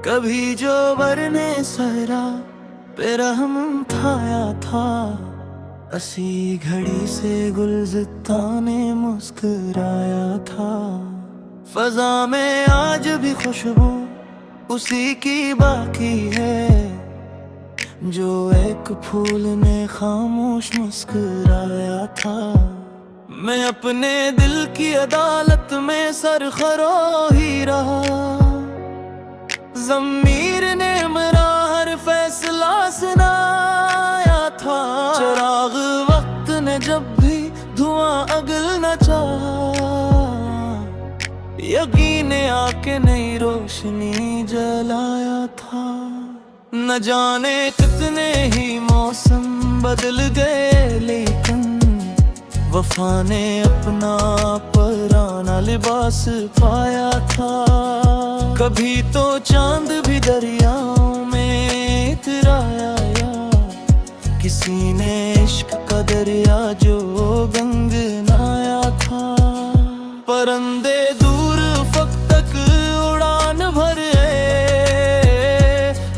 कभी जो बरने सहरा पे रहम थाया था, असी घड़ी से गुलज़िता ने मुस्कुराया था। फजा में आज भी खुशबू उसी की बाकी है, जो एक फूल ने खामोश मुस्कुराया था। मैं अपने दिल की अदालत में सरखरो ही रहा, ज़मीर ने मेरा हर फैसला सुनाया था। चिराग वक्त ने जब भी धुआं अगल न चाहा, यकीन आके नई रोशनी जलाया था। न जाने कितने ही मौसम बदल गए, लेकिन वफा ने अपना पुराना लिबास पाया था। कभी तो चांद भी दरियाओं में इतराया, किसी ने इश्क का दरिया जो गंगनाया था। परिंदे दूर उफ़क़ तक उड़ान भरे,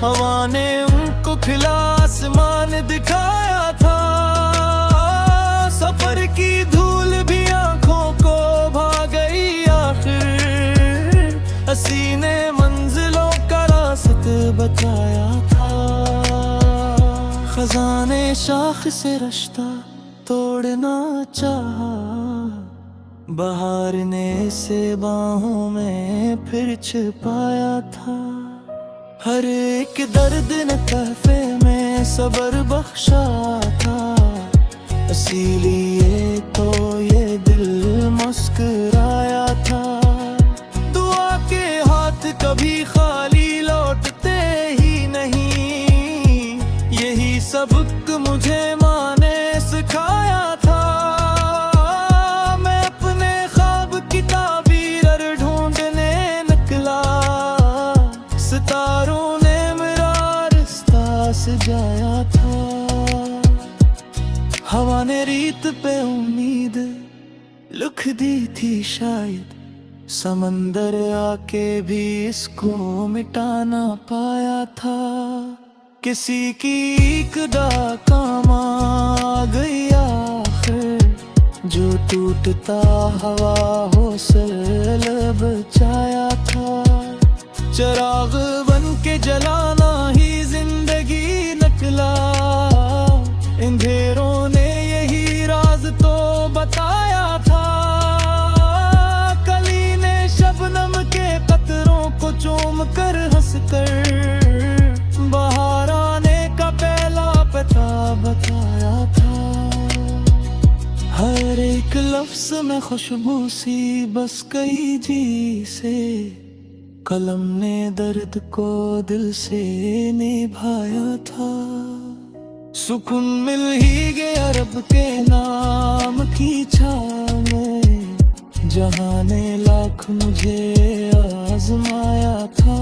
हवा ने उनको खिला आसमान दिखाया था। सफर की धूल भी आंखों को भा गई आखिर, हसी ने मंजिलों का रास्ता बताया था। खजाने शाख से रिश्ता तोड़ना चाहा, बहार ने से बाहों में फिर छिपाया था। हर एक दर्द ने तहफे में सब्र बख्शा था, इसीलिए तो ये दिल मुस्कुराया था। दुआ के हाथ कभी खाली लौटते ही नहीं, यही सबक मुझे माँ ने सिखाया था। मैं अपने ख्वाब की ताबीर ढूंढने निकला, सितारों ने मेरा रास्ता सजाया था। हवा ने रीत पे उम्मीद लिख दी थी शायद, समंदर आके भी इसको मिटा ना पाया था। किसी की एक काम आ गई आखिर, जो टूटता हवा हो से बचाया था। चिराग बन के जलाना ही जिंदगी निकला, अंधेरों ने यही राज तो बताया था। कली ने शबनम के कतरों को चूम कर हंस कर, बाहर आने का पहला पता बताया था। हर एक लफ्ज में खुशबू सी बस गई जी से, कलम ने दर्द को दिल से निभाया था। सुकून मिल ही गया रब के नाम की छाव में, जहां ने लाख मुझे आजमाया था।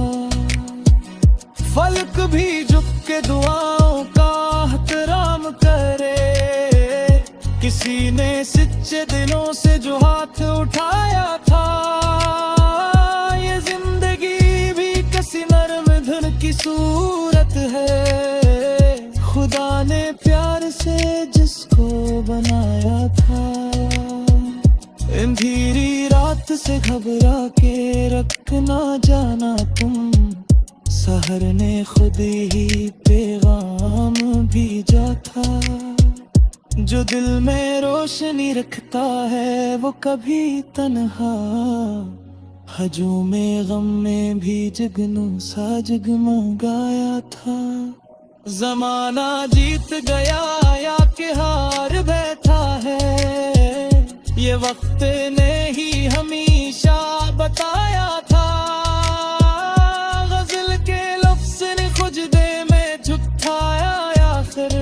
फलक भी झुक के दुआओं का एहतराम करे, किसी ने सच्चे दिलों से जो हाथ उठाया था। ये जिंदगी भी किसी नर्म धुन की सूरत है, खुदा ने प्यार से जिसको बनाया था। अंधेरी रात से घबरा के रखना जाना तुम, सहर ने खुद ही पैगाम भेजा था। जो दिल में रोशनी रखता है वो कभी तन्हा, हजूम गम में भी जगनू सा जगमगाया था। जमाना जीत गया या कि हार बैठा है, ये वक्त ने ही हमेशा बताया था। गजल के लफ्ज़ ने खुजदे में झुकाया आखिर,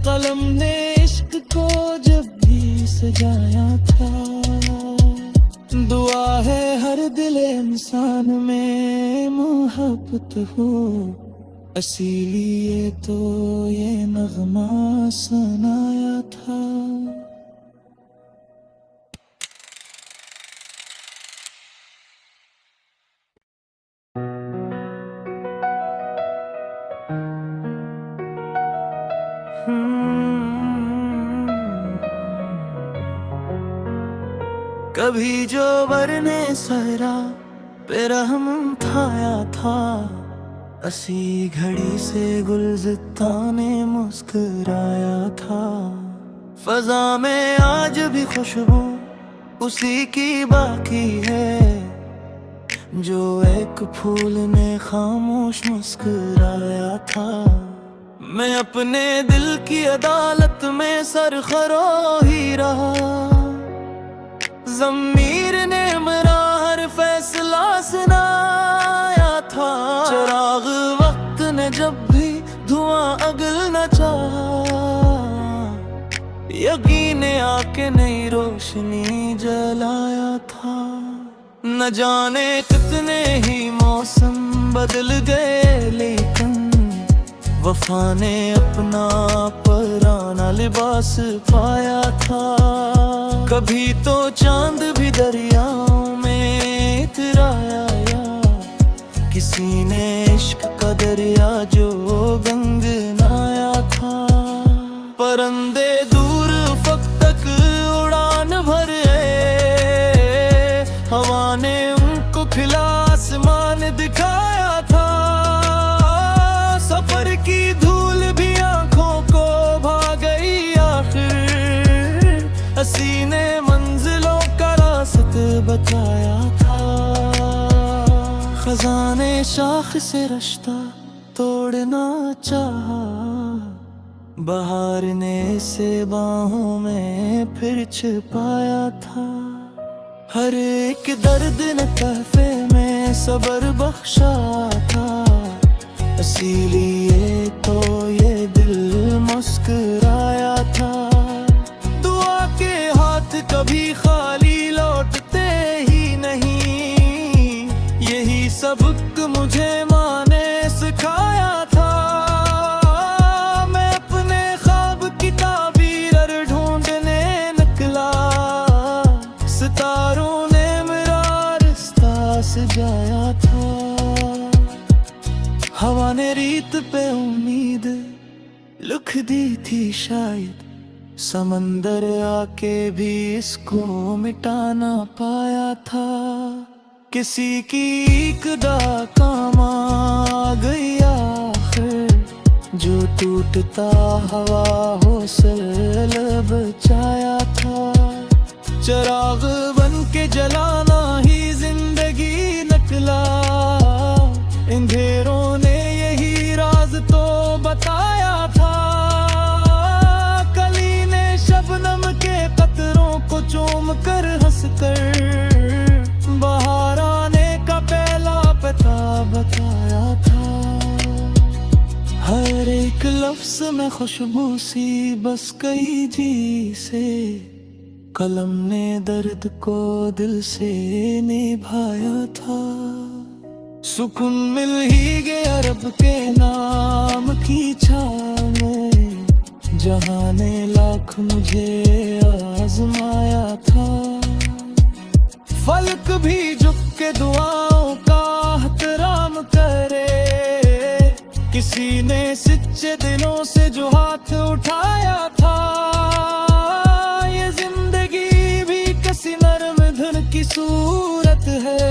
कलम ने इश्क को जब भी सजाया था। दुआ है हर दिल इंसान में मोहब्बत हो, इसीलिए तो ये नगमा सुनाया था। कभी जो बरने सहरा पे रहम थाया था, असी घड़ी से गुलज़िता ने मुस्कुराया था। फजा में आज भी खुशबू उसी की बाकी है, जो एक फूल ने खामोश मुस्कुराया था। मैं अपने दिल की अदालत में सरखरो ही रहा, ज़मीर ने मेरा हर फैसला सुनाया था। चिराग वक्त ने जब भी धुआं अगल न चाहा, यकीन आके नई रोशनी जलाया था। न जाने कितने ही मौसम बदल गए, लेकिन वफा ने अपना पुराना लिबास पाया था। कभी तो चांद भी दरियाओं में इतराया, किसी ने इश्क का दरिया जो गंगनाया था। परिंदे दूर फ़क तक उड़ान भरे, हवा ने उनको खिला आसमान दिखाया था। सफर की धूल भी आंखों को भा गई आखिर, हसी ने मंजिलों का रास्ता बताया था। खजाने शाख से रिश्ता तोड़ना चाहा, बहार ने से बाहों में फिर छिपाया था। हर एक दर्द ने तहफे में सब्र बख्शा था, इसीलिए तो ये दिल मुस्कुराया था। दुआ के हाथ कभी खाली लौटते ही नहीं, यही सबक मुझे माँ ने सिखाया था। मैं अपने ख्वाब की ताबीर ढूंढने निकला, सितारों ने मेरा रास्ता सजाया था। हवा ने रीत पे उम्मीद लिख दी थी शायद, समंदर आके भी इसको मिटा ना पाया था। किसी की इक़दा काम आ गई आखिर, जो टूटता हवा हौसल बचाया था। चिराग बन के जलाना ही जिंदगी निकला, अंधेरों ने यही राज तो बताया था। कली ने शबनम के कतरों को चूम कर हंस कर, बहार आने का पहला पता बताया था। हर एक लफ्ज में खुशबू सी बस गई जी से, कलम ने दर्द को दिल से निभाया था। सुकून मिल ही गया रब के नाम की छाव में, जहां ने लाख मुझे आजमाया था। फलक भी झुक के दुआओं का एहतराम करे, किसी ने सच्चे दिलों से जो हाथ उठाया था। ये जिंदगी भी किसी नरम धुन की सूरत है,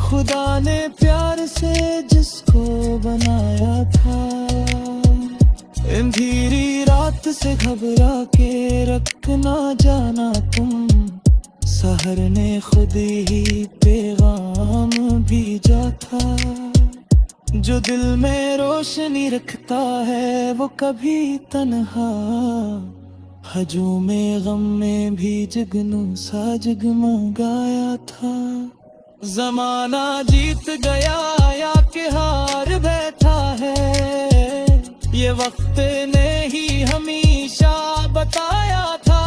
खुदा ने प्यार से जिसको बनाया था। अंधेरी रात से घबरा के रखना जाना तुम, सहर ने खुद ही पैगाम भेजा था। जो दिल में रोशनी रखता है वो कभी तन्हा, हजूम में गम में भी जगनू सा जगमगाया था। जमाना जीत गया या कि हार बैठा है, ये वक्त ने ही हमेशा बताया था।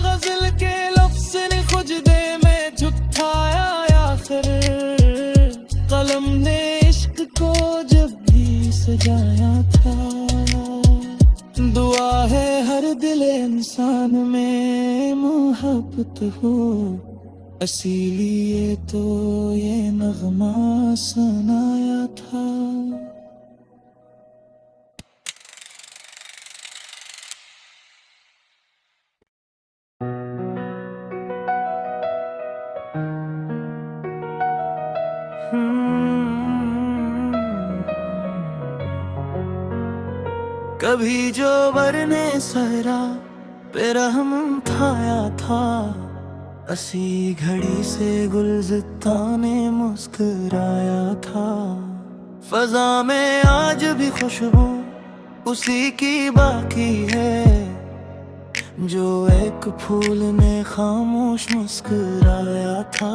गजल के लफ्ज़ ने खुजदे में झुकाया आखिर, कलम ने इश्क को जब भी सजाया था। दुआ है हर दिल इंसान में मोहब्बत हो, इसीलिए तो ये नगमा सुनाया था। कभी जो बरने सहरा पे रहम थाया था, असी घड़ी से गुलज़िता ने मुस्कुराया था। फजा में आज भी खुशबू उसी की बाकी है, जो एक फूल ने खामोश मुस्कुराया था।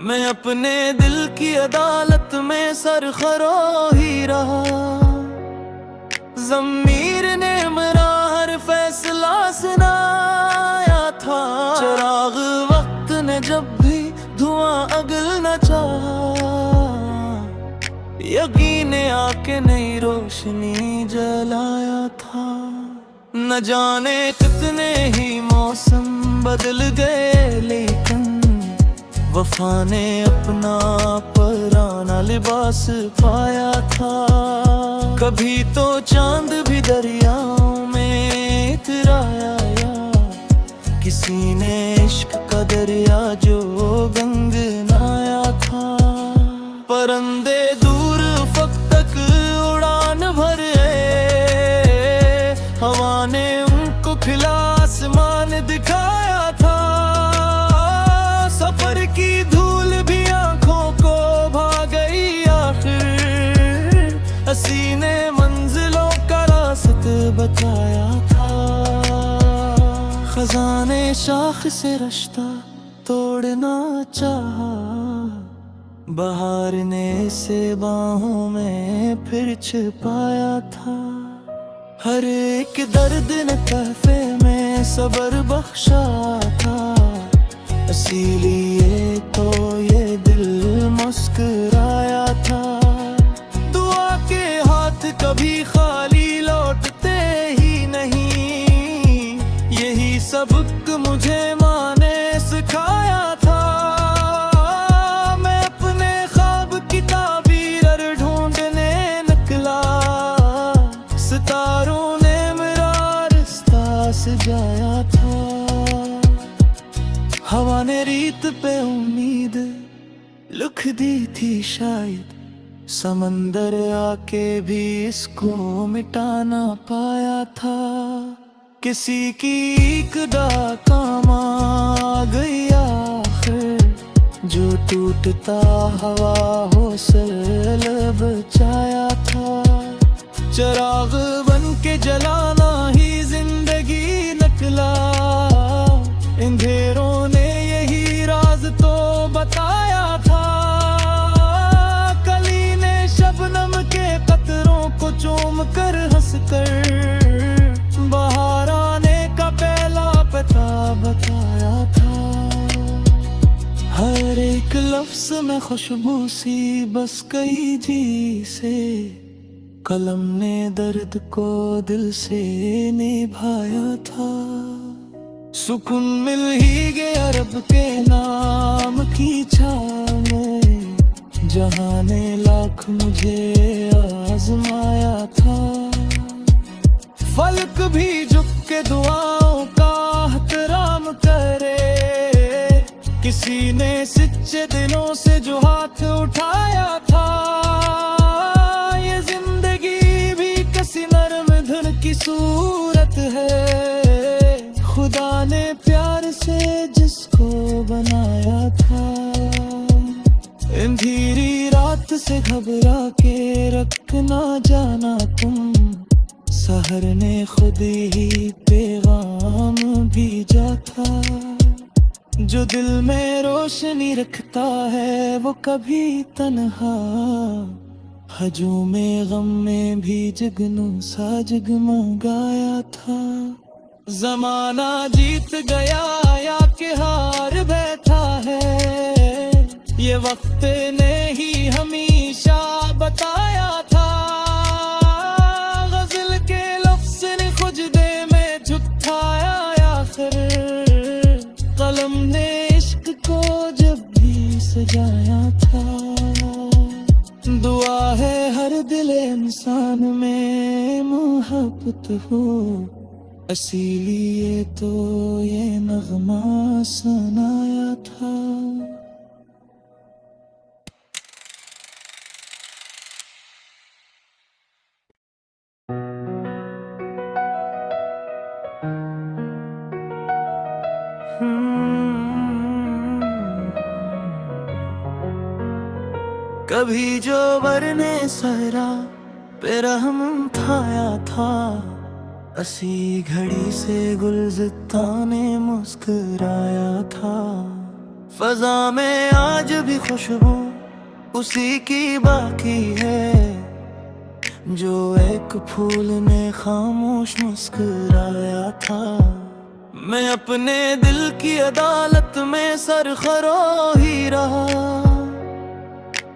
मैं अपने दिल की अदालत में सरखरो ही रहा, ज़मीर ने मेरा हर फैसला सुनाया था। चिराग वक्त ने जब भी धुआं अगल न चाहा, यकीन आके नई रोशनी जलाया था। न जाने कितने ही मौसम बदल गए, लेकिन वफा ने अपना पराना लिबास पाया था। कभी तो चांद भी दरियाओं में इतराया, किसी ने इश्क का दरिया जो गंगनाया था। परिंदे दूर फक तक उड़ान भरे, हवा ने उनको खिला आसमान दिखाया था। सफर की धूल भी आंखों को भा गई, आखिर हसी ने मंजिलों का रास्ता बताया था। खजाने शाख से रिश्ता तोड़ना चाहा, बहार ने से बाहों में फिर छिपाया था। हर एक दर्द ने तहफे में सबर बख्शा था, इसीलिए तो ये दिल मुस्कुराया था। दुआ के हाथ कभी खाली लौटते ही नहीं, यही सबक मुझे माँ ने सिखाया था। मैं अपने ख्वाब की ताबीर ढूंढने निकला, सितारों ने मेरा रिश्ता सजाया था। हवा ने रीत पे उम्मीद लिख दी थी शायद, समंदर आके भी इसको मिटा ना पाया था। किसी की एक डाक काम आ गई आखिर, जो टूटता हवा हो सर बचाया था। चिराग बन के जलाना ही जिंदगी निकला, अंधेरों ने यही राज तो बताया था। कली ने शबनम के कतरों को चूम कर हंसकर, बाहर आने का पहला पता बताया था। हर एक लफ्ज में खुशबू सी बस गई जी से, कलम ने दर्द को दिल से निभाया था। सुकून मिल ही गया रब के नाम की छाव में, जहां ने लाख मुझे आजमाया था। फलक भी झुक के दुआओं का एहतराम करे, किसी ने सच्चे दिलों से जो हाथ उठाया था। ये जिंदगी भी किसी नर्म धुन की सूरत है, खुदा ने प्यार से जिसको बनाया था। अंधेरी रात से घबरा के रखना जाना तुम, सहर ने खुद ही पैगाम भेजा था। जो दिल में रोशनी रखता है वो कभी तन्हा, हजू में गम में भी जगनू सा जगमगाया था। जमाना जीत गया या कि हार बैठा है, ये वक्त ने ही हमेशा बताया था। गजल के लफ्ज़ ने खुजदे में झुकाया आखिर, कलम ने इश्क को जब भी सजाया था। दुआ है हर दिल इंसान में मोहब्बत हो, इसीलिए तो ये नगमा सुनाया था। कभी जो वरने सहरा पे रहम थाया था, असी घड़ी से गुलज़िता ने मुस्कुराया था। फजा में आज भी खुशबू उसी की बाकी है, जो एक फूल ने खामोश मुस्कुराया था। मैं अपने दिल की अदालत में सरखरो ही रहा,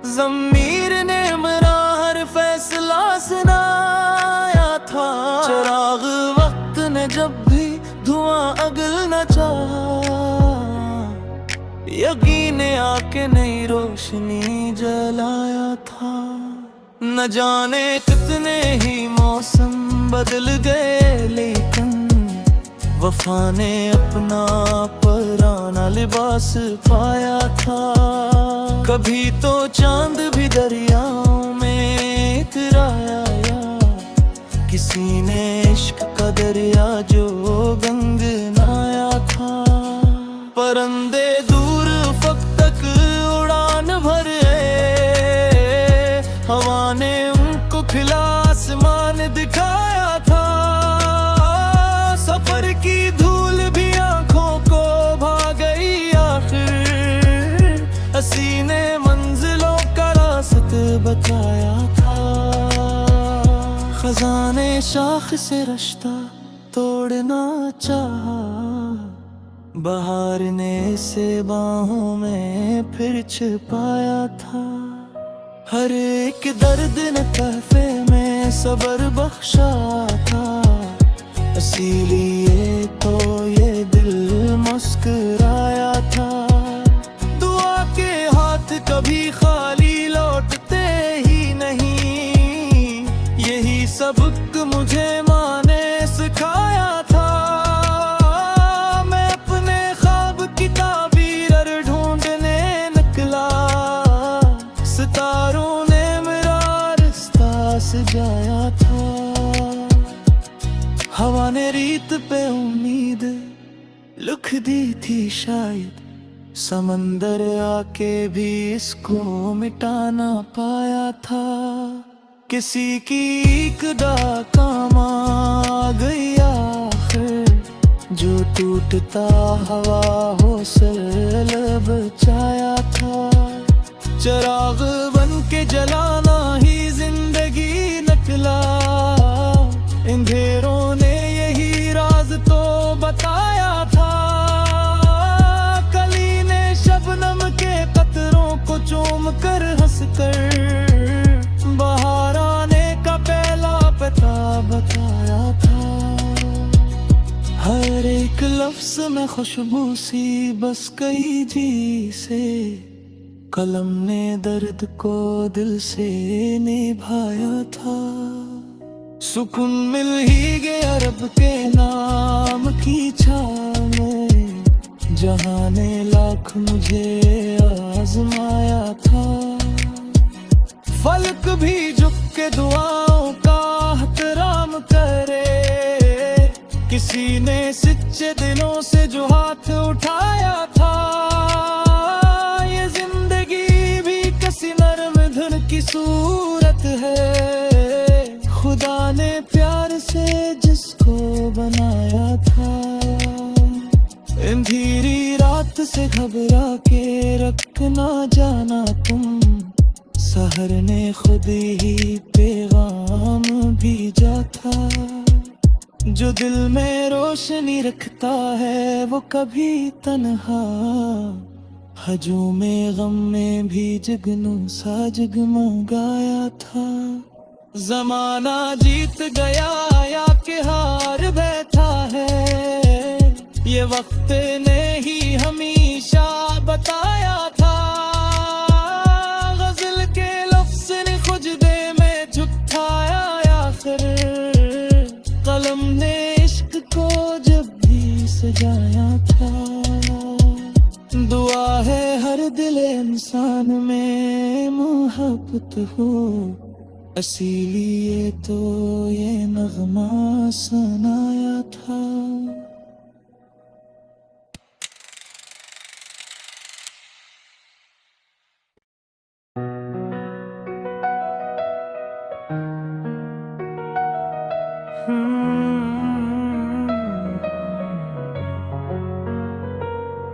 ज़मीर ने मेरा हर फैसला सुनाया था। चिराग वक्त ने जब भी धुआं अगल न चाहा, यकीन आके नई रोशनी जलाया था। न जाने कितने ही मौसम बदल गए, लेकिन वफा ने अपना पुराना लिबास पाया था। कभी तो चांद भी दरियाओं में इतराया, किसी ने इश्क का दरिया जो गंगनाया था। परिंदे दूर फ़क़ तक उड़ान भरे, हवा ने उनको खिला आसमान दिखाया था। सफर की धूल भी आंखों को भा गई आखिर, हसी ने मंजिलों का रास्ता बताया था। खजाने शाख से रिश्ता तोड़ना चाहा, बहार ने से बाहों में फिर छिपाया था। हर एक दर्द ने तहफे में सब्र बख्शा था, इसीलिए तो ये दिल मुस्कुराया था। दुआ के हाथ कभी खाली लौटते ही नहीं, यही सबक मुझे माँ ने सिखाया था। मैं अपने ख्वाब की ताबीर ढूंढने निकला, सितारों ने मेरा रास्ता सजाया था। हवा ने रीत पे उम्मीद लिख दी थी शायद, समंदर आके भी इसको मिटा ना पाया था। किसी की एक काम आ गई आखिर, जो टूटता हवा हौसल बचाया था। चिराग बन के जलाना ही जिंदगी निकला, अंधेरों ने यही राज तो बताया था। कली ने शबनम के कतरों को चूम कर हंस कर, बाहर आने का पहला पता बताया था। हर एक लफ्ज में खुशबू सी बस गई जी से, कलम ने दर्द को दिल से निभाया था। सुकून मिल ही गया रब के नाम की छाव में, जहां ने लाख मुझे आजमाया था। फलक भी झुक के दुआओं का एहतराम करे, किसी ने सच्चे दिलों से जो हाथ उठाया था। ये जिंदगी भी किसी नरम धुन की सूरत है, खुदा ने प्यार से जिसको बनाया था। अंधेरी रात से घबरा के रखना जाना तुम, सहर ने खुद ही पैगाम भेजा था। जो दिल में रोशनी रखता है वो कभी तन्हा, हजूम गम में भी जगनू सा जगमगाया था। जमाना जीत गया या कि हार बैठा है, ये वक्त ने ही हमेशा बताया था। गजल के लफ्ज़ ने खुजदे में झुकाया आखिर, कलम ने इश्क को जब भी सजाया था। दुआ है हर दिल इंसान में मोहब्बत हो, इसीलिए तो ये नगमा सुनाया था।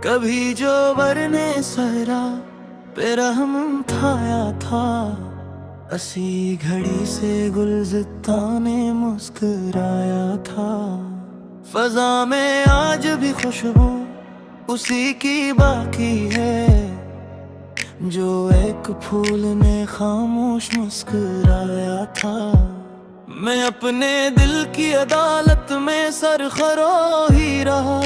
कभी जो बरने सहरा पे रहम थाया था, असी घड़ी से गुलज़िता ने मुस्कुराया था। फजा में आज भी खुशबू उसी की बाकी है, जो एक फूल ने खामोश मुस्कुराया था। मैं अपने दिल की अदालत में सरखरो ही रहा,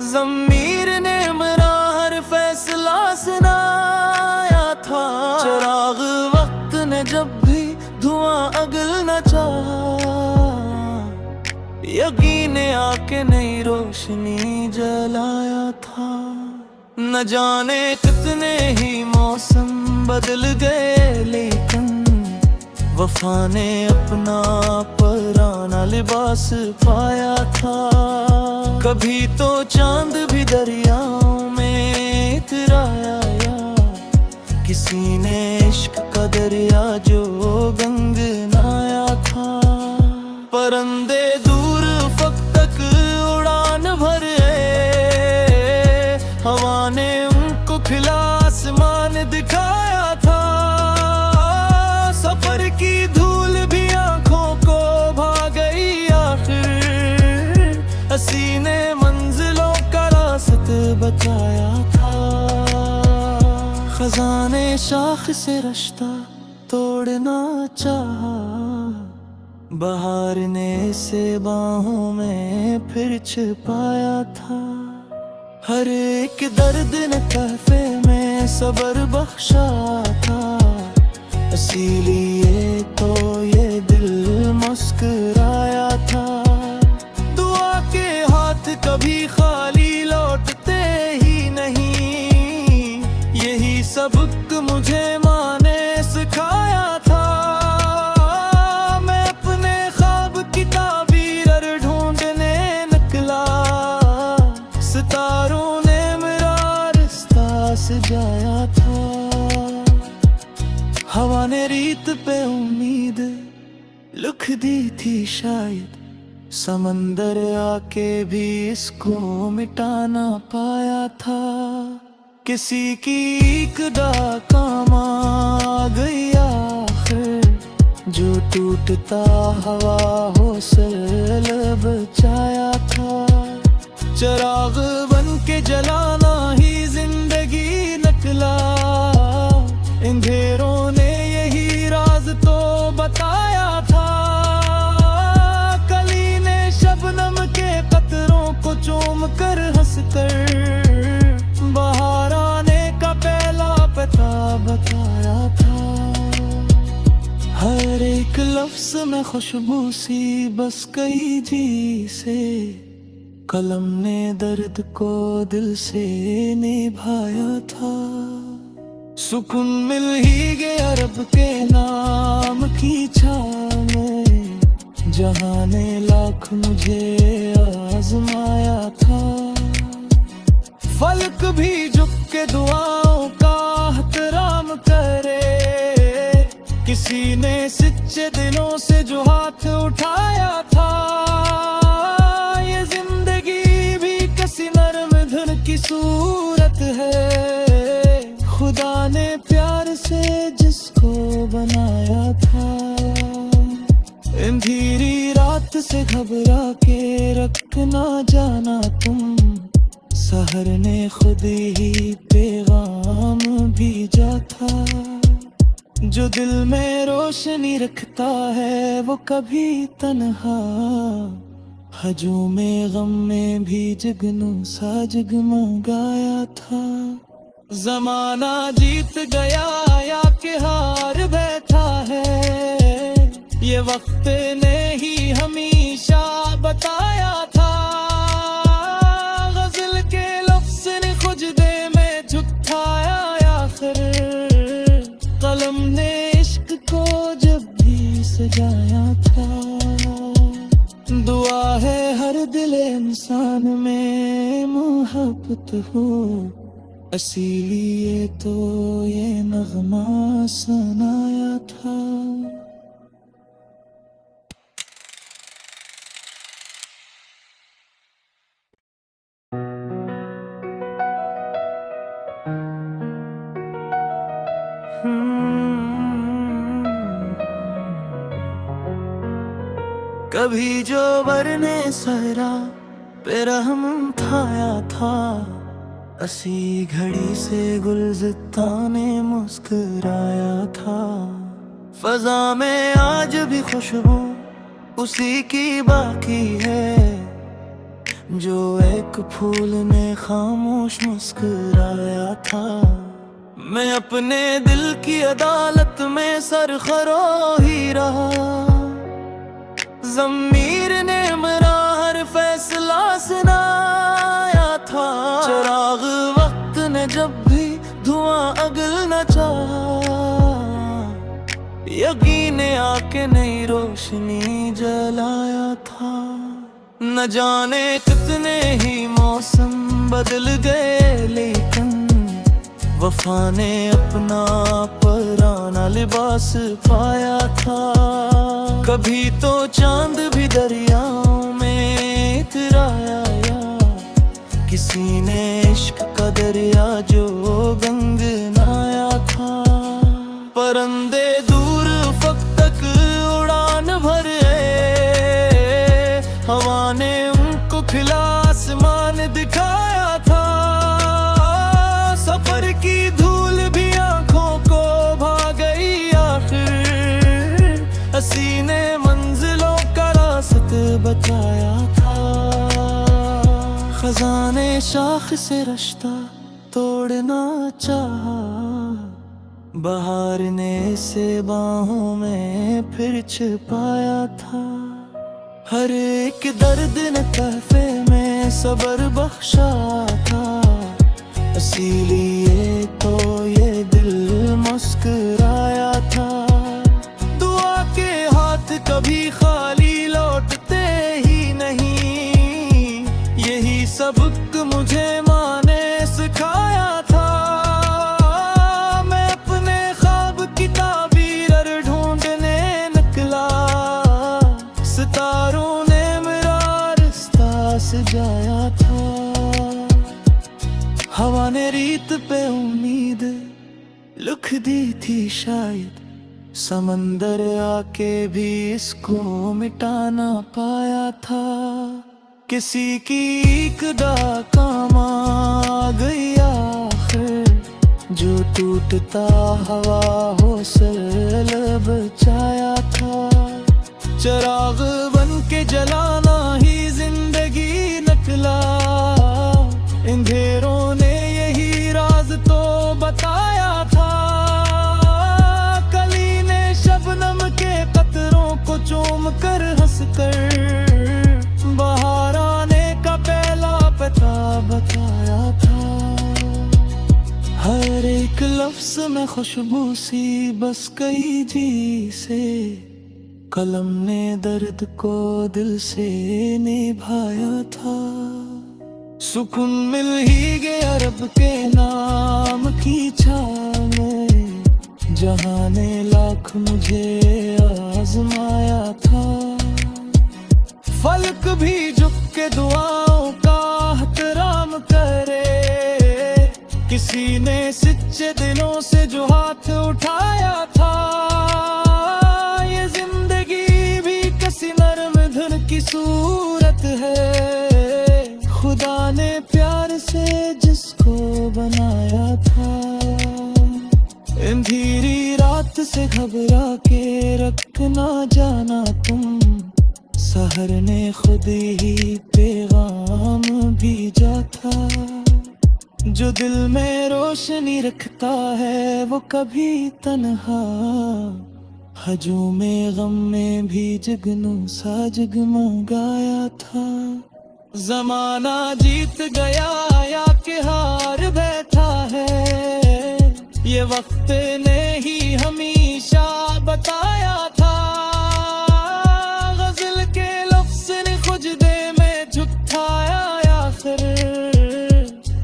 ज़मीर ने मेरा हर फैसला सुनाया था। चिराग वक्त ने जब भी धुआं अगल न चाहा, यकीन आके नई रोशनी जलाया था। न जाने कितने ही मौसम बदल गए, लेकिन वफा ने अपना पुराना लिबास पाया था। कभी तो चांद भी दरियाओं में इतराया, किसी ने इश्क का दरिया जो गंगनाया था। परिंदे दूर फ़क तक उड़ान भरे, हवा ने उनको खिला आसमान दिखाया था। सफर की धूल भी आंखों को भा गई आखिर, हसी ने मंजिलों का रास्ता बताया था। खजाने शाख से रिश्ता तोड़ना चाहा, बहार ने से बाहों में फिर छिपाया था। हर एक दर्द ने तहफे में सब्र बख्शा था, इसीलिए तो ये दिल मुस्कुराया था। दुआ के हाथ कभी खाली लौटते ही नहीं, यही सबक मुझे माँ ने सिखाया था। मैं अपने ख्वाब की ताबीर ढूंढने निकला, सितारों ने मेरा रास्ता सजाया था। हवा ने रीत पे उम्मीद लिख दी थी शायद, समंदर आके भी इसको मिटा ना पाया था। किसी की एक डाका आ गई आखिर, जो टूटता हवा हो सर बचाया था। चिराग बन के जलाना ही जिंदगी निकला, अंधेरों ने यही राज तो बताया था। कली ने शबनम के कतरों को चूम कर हंसकर, बहार आने का पहला पता बताया था। हर एक लफ्ज में खुशबू सी बस गई जी से, कलम ने दर्द को दिल से निभाया था। सुकून मिल ही गया रब के नाम की छाव में, जहां ने लाख मुझे आजमाया था। फलक भी झुक के दुआओं का एहतराम करे, किसी ने सच्चे दिलों से जो हाथ उठाया था। ये जिंदगी भी किसी नरम धुन की सूरत है, खुदा ने प्यार से जिसको बनाया था। अंधेरी रात से घबरा के रखना जाना तुम, सहर ने खुद ही पैगाम भेजा था। जो दिल में रोशनी रखता है वो कभी तन्हा, हजू में गम में भी जगनू सा जगमगाया था। जमाना जीत गया या कि हार बैठा है, ये वक्त ने ही हमेशा बताया था। गजल के लफ्ज़ ने खुजदे में झुकाया आखिर, कलम ने इश्क को जब भी सजाया था। दुआ है हर दिल इंसान में मोहब्बत हो, इसीलिए तो ये नगमा सुनाया था। कभी जो बरने सहरा पे रहम थाया था, असी घड़ी से गुलज़िता ने मुस्कुराया था। फजा में आज भी खुशबू उसी की बाकी है, जो एक फूल ने खामोश मुस्कुराया था। मैं अपने दिल की अदालत में सरखरो ही रहा, ज़मीर ने मेरा हर फैसला सुनाया था। चिराग वक्त ने जब भी धुआं अगल न चाहा, यकीन आके नई रोशनी जलाया था। न जाने कितने ही मौसम बदल गए, लेकिन वफा ने अपना पुराना लिबास पाया था। कभी तो चांद भी दरियाओं में इतराया, किसी ने इश्क का दरिया जो गंगनाया था। परिंदे दूर फक तक उड़ान भरे, हवा ने उनको खिला आसमान दिखाया था। सफर की धूल भी आंखों को भा गई आखिर, हसी ने मंजिलों का रास्ता बताया था। खजाने शाख से रिश्ता तोड़ना चाहा, बहार ने से बाहों में फिर छिपाया था। हर एक दर्द ने तहफे में सब्र बख्शा था, इसीलिए तो ये दिल मुस्कुराया था। दुआ के हाथ कभी खाली लौटते ही नहीं, यही सबक मुझे माँ ने सिखाया था। मैं अपने ख्वाब की ताबीर ढूंढने निकला, सितारों ने मेरा रास्ता सजाया था। हवा ने रीत पे उम्मीद लिख दी थी शायद, समंदर आके भी इसको मिटा ना पाया था। किसी की एक डाका आ गई आखिर, जो टूटता हवा हो सर बचाया था। चिराग बन के जलाना ही जिंदगी निकला, अंधेरों ने यही राज तो बताया था। कली ने शबनम के कतरों को चूम कर हंसकर, बाहर आने का पहला पता बताया था। हर एक लफ्ज में खुशबू सी बस गई जी से, कलम ने दर्द को दिल से निभाया था। सुकून मिल ही गया रब के नाम की छाव में, जहां ने लाख मुझे आजमाया था। फलक भी झुक के दुआओं का एहतराम करे, किसी ने सच्चे दिलों से जो हाथ उठाया था। ये जिंदगी भी किसी नरम धुन की सूरत है, खुदा ने प्यार से जिसको बनाया था। अंधेरी रात से घबरा के रखना जाना तुम, सहर ने खुद ही पैगाम भेजा था। जो दिल में रोशनी रखता है वो कभी तन्हा, हजू में गम में भी जगनू सा जगमगाया था। जमाना जीत गया या कि हार बैठा है, ये वक्त ने ही हमेशा बताया था। गजल के लफ्ज ने खुजदे में झुकाया आखिर,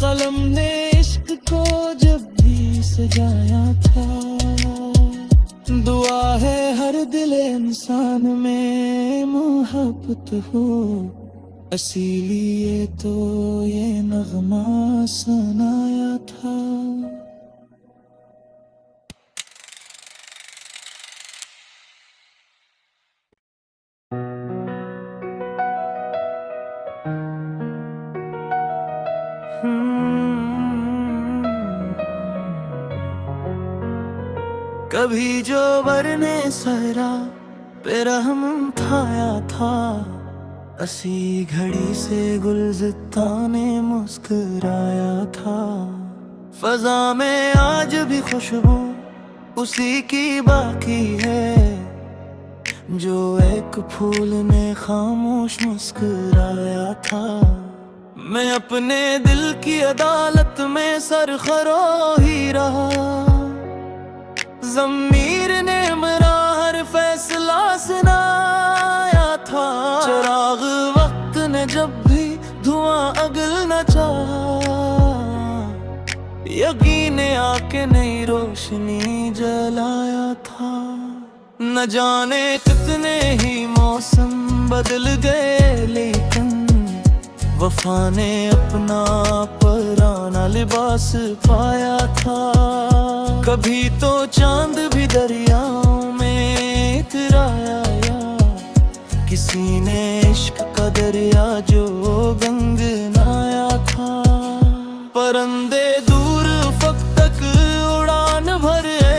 कलम ने इश्क को जब भी सजाया था। दुआ है हर दिल इंसान में मोहब्बत हो, इसीलिए तो ये नगमा सुनाया था। कभी जो बरने सहरा पे रहम थाया था, असी घड़ी से गुलज़िता ने मुस्कुराया था। फजा में आज भी खुशबू उसी की बाकी है, जो एक फूल ने खामोश मुस्कुराया था। मैं अपने दिल की अदालत में सरखरो ही रहा, ज़मीर ने मेरा हर फैसला सुनाया था। चिराग वक्त ने जब भी धुआं अगल न चाहा, यकीन आके नई रोशनी जलाया था। न जाने कितने ही मौसम बदल गए, लेकिन वफा ने अपना पुराना लिबास पाया था। कभी तो चांद भी दरियाओं में इतराया, किसी ने इश्क का दरिया जो गंगनाया था। परिंदे दूर फक तक उड़ान भरे,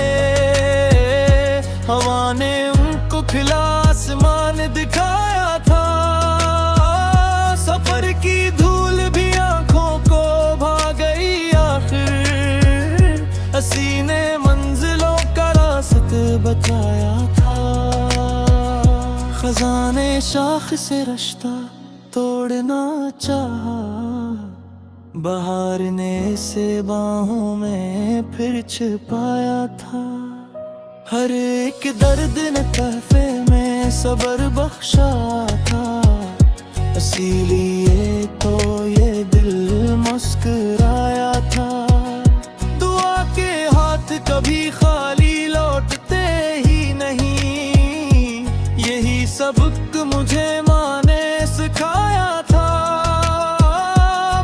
हवा ने उनको खिला आसमान दिखाया था। सफर की धूल भी आंखों को भा गई आखिर, हसी ने मंजिलों का रास्ता बताया था। खजाने शाख से रिश्ता तोड़ना चाहा, बहार ने से बाहों में फिर छिपाया था। हर एक दर्द ने तहफे में सब्र बख्शा था, इसीलिए तो ये दिल मुस्कुराया था। दुआ के हाथ कभी खाली लौटते ही नहीं, यही सबक मुझे माँ ने सिखाया था।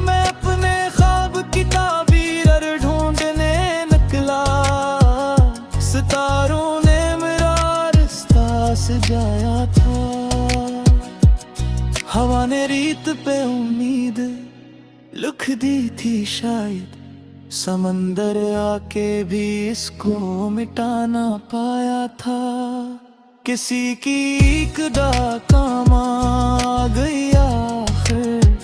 मैं अपने ख्वाब की ताबीर ढूंढने निकला, सितारों ने मेरा रास्ता सजाया था। हवा ने रीत पे उम्मीद लिख दी थी शायद, समंदर आके भी इसको मिटा ना पाया था। किसी की एक काम आ गई आखिर,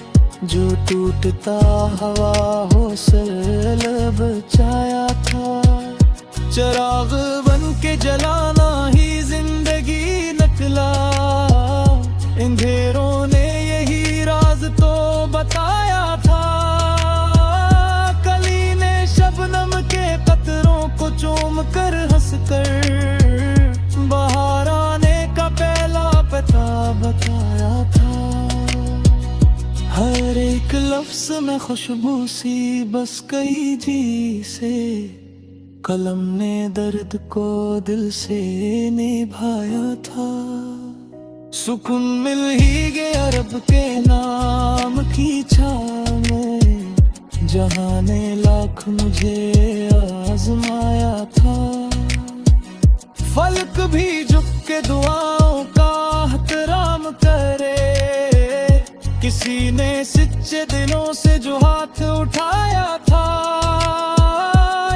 जो टूटता हवा हो सिल बचाया था। चिराग बन के जलाना ही जिंदगी निकला, अंधेरों ने यही राज तो बताया था। कली ने शबनम के कतरों को चूम कर हंस कर, बाहर आने का पहला पता बताया था। हर एक लफ्ज में खुशबू सी बस गई जी से, कलम ने दर्द को दिल से निभाया था। सुकून मिल ही गया रब के नाम की छाव में, जहां ने लाख मुझे आजमाया था। फलक भी झुक के दुआओं का एहतराम करे, किसी ने सच्चे दिलों से जो हाथ उठाया था।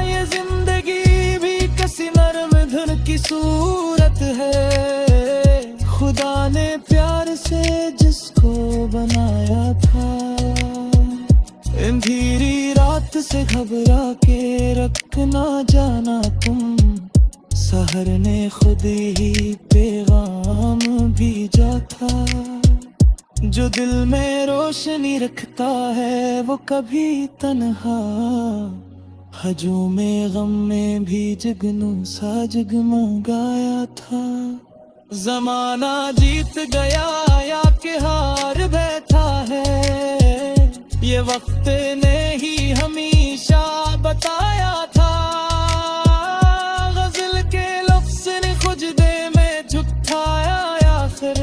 ये जिंदगी भी किसी नर्म धुन की सूरत है, खुदा ने प्यार से जिसको बनाया था। अंधेरी रात से घबरा के रखना जाना तुम, सहर ने खुद ही पैगाम भेजा था। जो दिल में रोशनी रखता है वो कभी तन्हा, हजूम गम में भी जगनू सा जगमगाया था। जमाना जीत गया या कि हार बैठा है, ये वक्त ने ही हमेशा बताया था। गजल के लफ्ज़ ने खुजदे में झुकाया आखिर,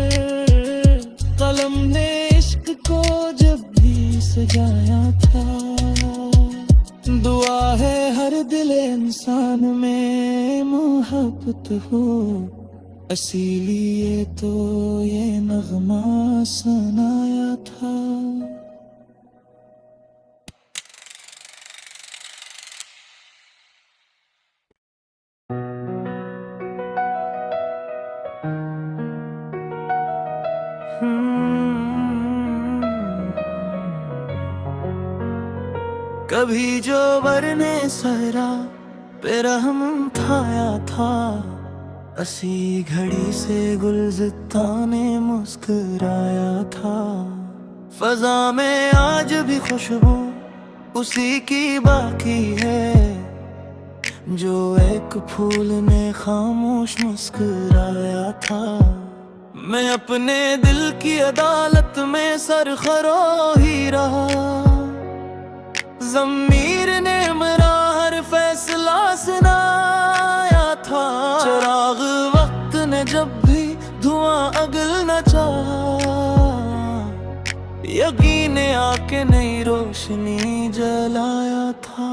कलम ने इश्क को जब भी सजाया था। दुआ है हर दिल इंसान में मोहब्बत हो, इसीलिए तो ये नगमा सुनाया था। कभी जो वरने सरा पे रहम थाया था, असी घड़ी से गुलजिता ने मुस्कुराया था। फजा में आज भी खुशबू उसी की बाकी है, जो एक फूल ने खामोश मुस्कुराया था। मैं अपने दिल की अदालत में सरखरो ही रहा, ज़मीर ने मेरा हर फैसला सुनाया था। चिराग वक्त ने जब भी धुआं अगल न चाहा, यकीन आके नई रोशनी जलाया था।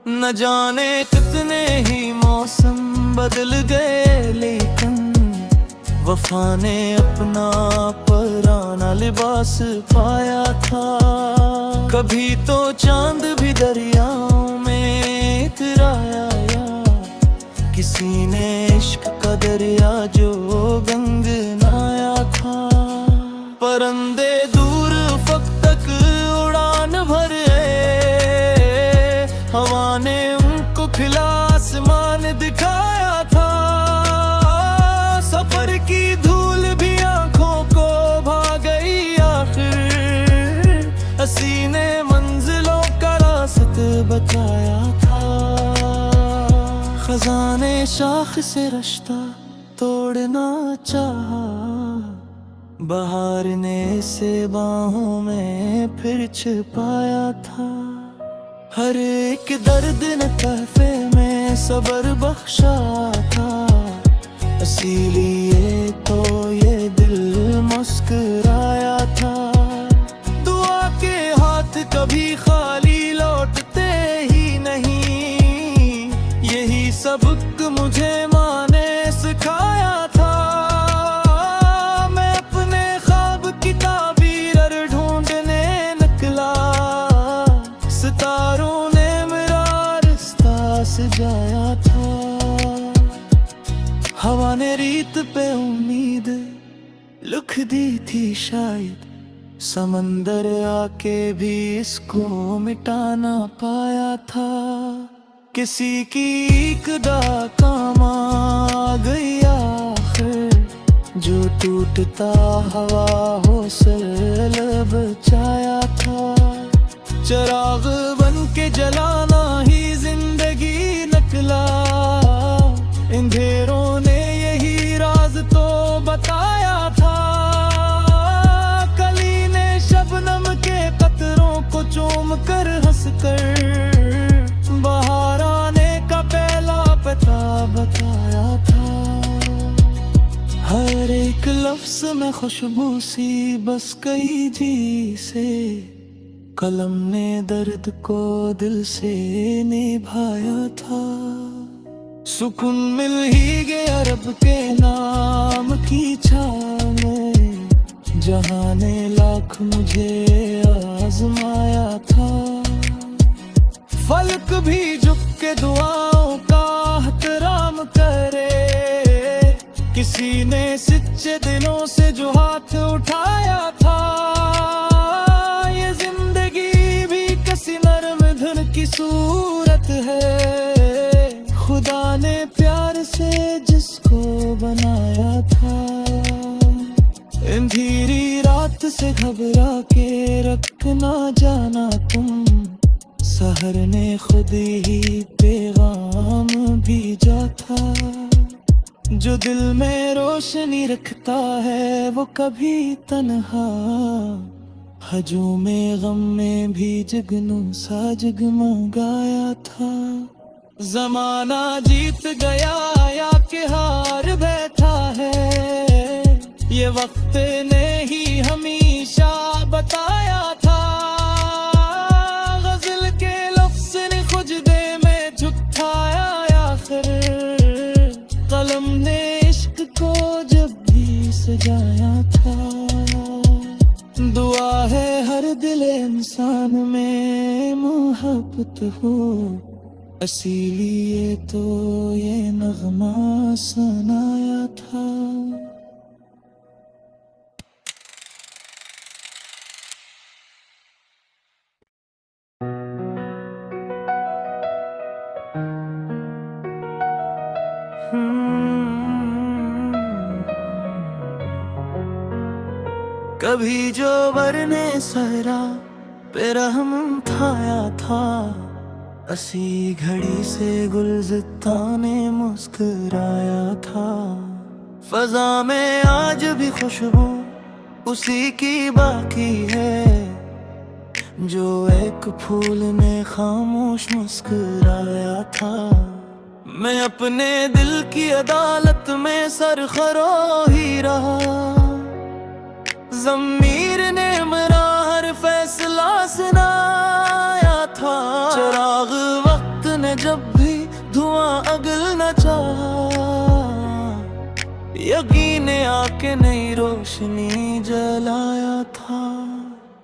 न जाने कितने ही मौसम बदल गए, लेकिन वफा ने अपना पुराना लिबास पाया था। कभी तो चांद भी दरियाओं में इतराया, किसी ने इश्क का दरिया जो गंगनाया था। परिंदे दूर फ़क तक उड़ान भरे, हवा ने उनको खिला आसमान दिखाया था। सफर की धूल भी आंखों को भा गई आखिर, हसी ने मंजिलों का रास्ता बताया था। खजाने शाख से रिश्ता तोड़ना चाहा, बहार ने से बाहों में फिर छिपाया था। हर एक दर्द ने तहफे में सब्र बख्शा था, इसीलिए तो ये दिल मुस्कुराया था। दुआ के हाथ कभी खाली लौटते ही नहीं, यही सबक मुझे माँ ने सिखाया था। मैं अपने ख्वाब की ताबीर ढूंढने निकला, सितारों ने मेरा रास्ता सजाया था। हवा ने रीत पे उम्मीद लिख दी थी शायद, समंदर आके भी इसको मिटा ना पाया था। किसी की इक़दा काम आ गई आखिर, जो टूटता हवा हो सर बचाया था। चिराग बन के जलाना ही जिंदगी निकला, अंधेरों ने यही राज तो बताया था। कली ने शबनम के कतरों को चूम कर हंस कर, बहार आने का पहला पता बताया था। हर एक लफ्ज में खुशबू सी बस गई जी से, कलम ने दर्द को दिल से निभाया था। सुकून मिल ही गया रब के नाम की छाव में, जहां ने लाख मुझे आजमाया था। फलक भी झुक के दुआओं का एहतराम करे, किसी ने सच्चे दिलों से जो हाथ उठाया था। ये जिंदगी भी किसी नरम धुन की सूरत है, खुदा ने प्यार से जिसको बनाया था। अंधेरी रात से घबरा के रखना जाना तुम, सहर ने खुद ही पैगाम भेजा था। जो दिल में रोशनी रखता है वो कभी तन्हा, हजूम गम में भी जगनू सा जगमगाया था। जमाना जीत गया या कि हार बैठा है, ये वक्त ने ही हमेशा बताया था। गजल के लफ्ज़ ने खुजदे में झुकाया आखिर, कलम ने इश्क को जब भी सजाया था। दुआ है हर दिल इंसान में मोहब्बत हो, इसीलिए तो ये नगमा सुनाया था। कभी जो वरने सहरा पे रहम थाया था, असी घड़ी से गुलज़िता ने मुस्कुराया था। फजा में आज भी खुशबू उसी की बाकी है, जो एक फूल ने खामोश मुस्कुराया था। मैं अपने दिल की अदालत में सरखरो ही रहा, ज़मीर ने मेरा हर फैसला सुनाया था। चिराग वक्त ने जब भी धुआं अगल न चाहा, यकीन आके नई रोशनी जलाया था।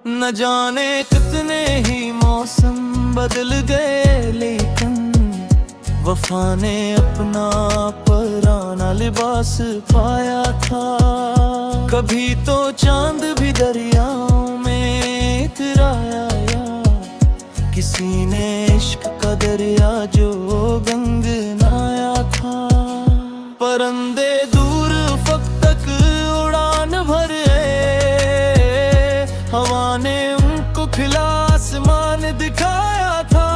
न जाने कितने ही मौसम बदल गए, लेकिन वफा ने अपना पुराना लिबास पाया था। कभी तो चांद भी दरियाओं में इतराया, किसी ने इश्क का दरिया जो गंगनाया था। परिंदे दूर फक तक उड़ान भरे, हवा ने उनको खिला आसमान दिखाया था।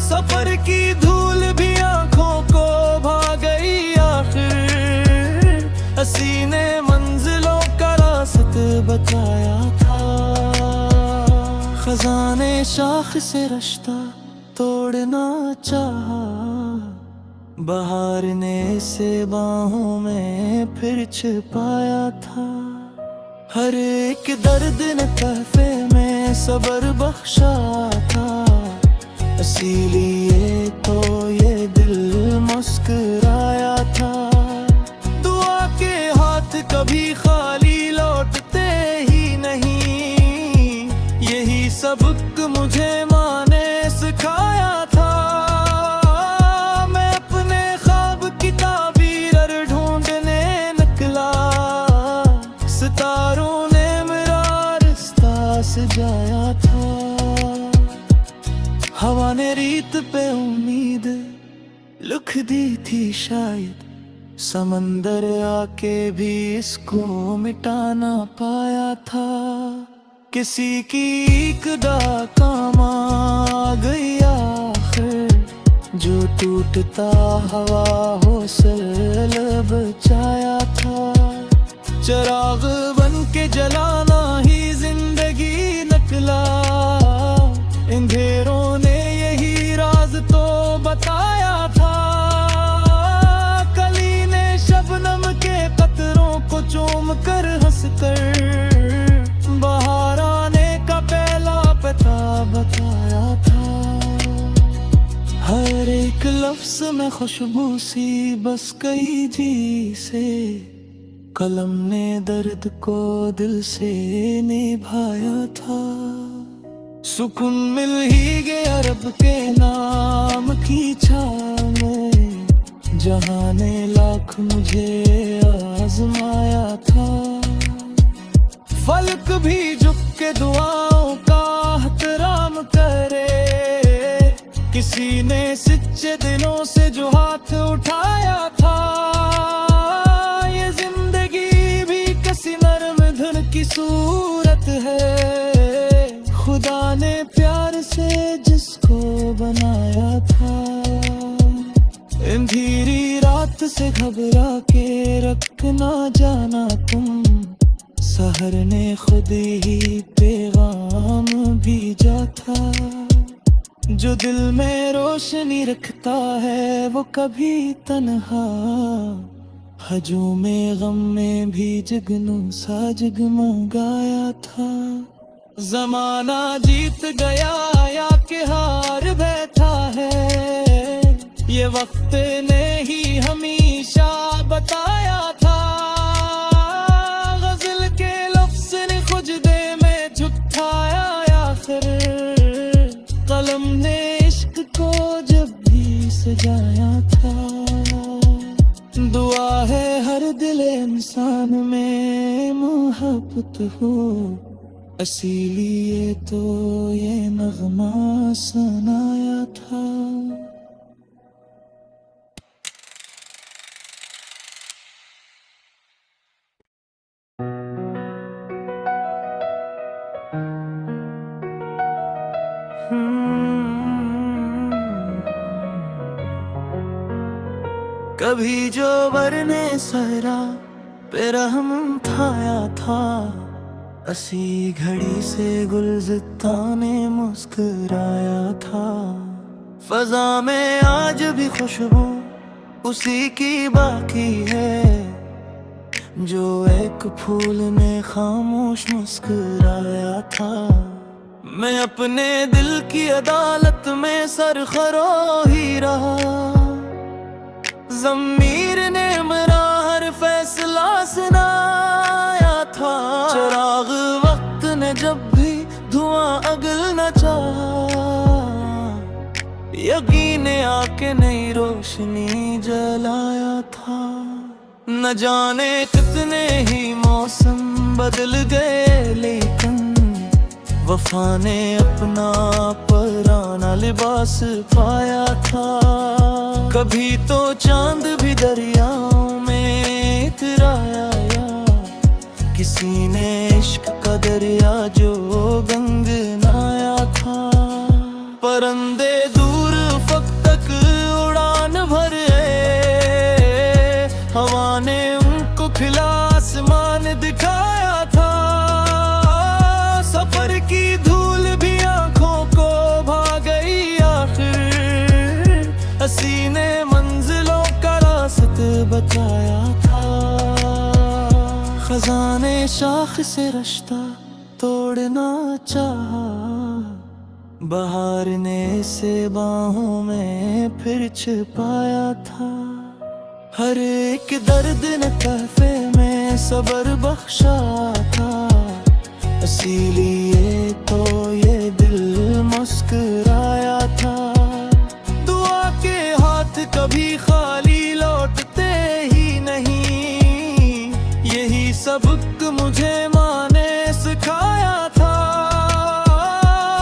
सफर की धूल भी आंखों को भा गई आखिर, हसी ने मंजिलों का रास्ता बताया था। खजाने शाख से रिश्ता तोड़ना चाहा, बहार ने से बाहों में फिर छिपाया था। हर एक दर्द ने तहफे में सब्र बख्शा था, इसीलिए तो ये दिल मुस्कुराया था। दुआ के हाथ कभी खाली लौटते ही नहीं, यही सबक मुझे माँ ने सिखाया था। मैं अपने ख्वाब की ताबीर ढूंढने निकला, सितारों ने मेरा रास्ता सजाया था। हवा ने रीत पे उम्मीद लिख दी थी शायद, समंदर आके भी इसको मिटा ना पाया था। किसी की कदा काम आ गई आखिर, जो टूटता हवा हो सल बचाया था। चिराग बन के जलाना ही जिंदगी निकला, अंधेरों ने यही राज तो बताया था। कली ने शबनम के कतरों को चूम कर हंस कर, बाहर आने का पहला पता बताया था। हर एक लफ्ज में खुशबू सी बस गई जी से, कलम ने दर्द को दिल से निभाया था। सुकून मिल ही गया रब के नाम की छाव में, जहां ने लाख मुझे आजमाया था। फलक भी झुक के दुआओं का एहतराम करे, किसी ने सच्चे दिलों से जो हाथ उठाया था। ये जिंदगी भी किसी नरम धुन की सूरत है, खुदा ने प्यार से जिसको बनाया था। अंधेरी रात से घबरा के रख ना जाना तुम, सहर ने खुद ही पैगाम भेजा था। जो दिल में रोशनी रखता है वो कभी तन्हा, हजूम में गम में भी जगनू सा जगमगाया था। जमाना जीत गया या कि हार बैठा है, ये वक्त ने ही हमेशा बताया था। गजल के लफ्ज ने खुद दे में झुठाया आखिर, कलम ने इश्क को जब भी सजाया था। दुआ है हर दिल इंसान में मोहब्बत हो, इसीलिए तो ये नगमा सुनाया था। कभी जो बरने सहरा पे रहम थाया था, असी घड़ी से गुलज़िता ने मुस्कुराया था। फजा में आज भी खुशबू उसी की बाकी है, जो एक फूल ने खामोश मुस्कुराया था। मैं अपने दिल की अदालत में सरखरो ही रहा, ज़मीर ने मेरा हर फैसला सुनाया था। चिराग वक्त ने जब भी धुआं अगल न चाहा, यकीन आके नई रोशनी जलाया था। न जाने कितने ही मौसम बदल गए, लेकिन वफा ने अपना पुराना लिबास पाया था। कभी तो चांद भी दरियाओं में इतराया, किसी ने इश्क का दरिया जो गंगनाया था। परिंदे दूर फ़क़ तक उड़ान भरे, हवा ने उनको खिला आसमान दिखाया था। सफर की धूल भी आंखों को भा गई आखिर, हसी ने मंजिलों का रास्ता बताया था। खजाने शाख से रिश्ता तोड़ना चाहा, बहार ने से बाहों में फिर छिपाया था। हर एक दर्द ने तहफे में सब्र बख्शा था, इसीलिए तो ये दिल मुस्कुराया था। दुआ के हाथ कभी खाली लौटते ही नहीं, यही सबक मुझे माँ ने सिखाया था।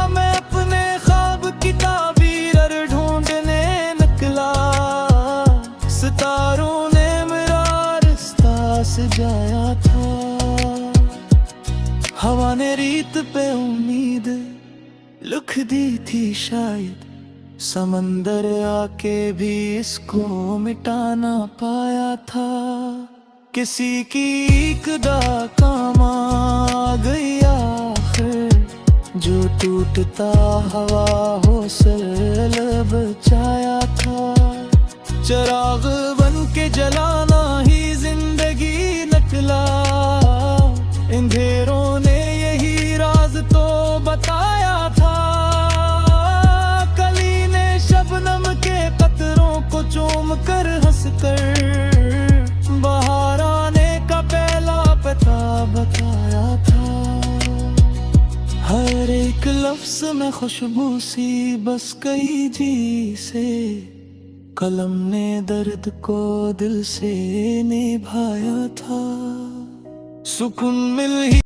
मैं अपने ख्वाब की ताबीर ढूंढने निकला, सितारों ने मेरा रास्ता सजाया था। हवा ने रीत पे उम्मीद लिख दी थी शायद, समंदर आके भी इसको मिटा ना पाया था। किसी की एक काम आ गई आखिर, जो टूटता हवा हौसल बचाया था। चिराग बन के जलाना ही जिंदगी निकला, अंधेरों ने यही राज तो बताया था। कली ने शबनम के कतरों को चूम कर हंस कर, बाहर आने का पहला पता बताया था। हर एक लफ्ज में खुशबू सी बस गई जी से, कलम ने दर्द को दिल से निभाया था। सुकून मिल ही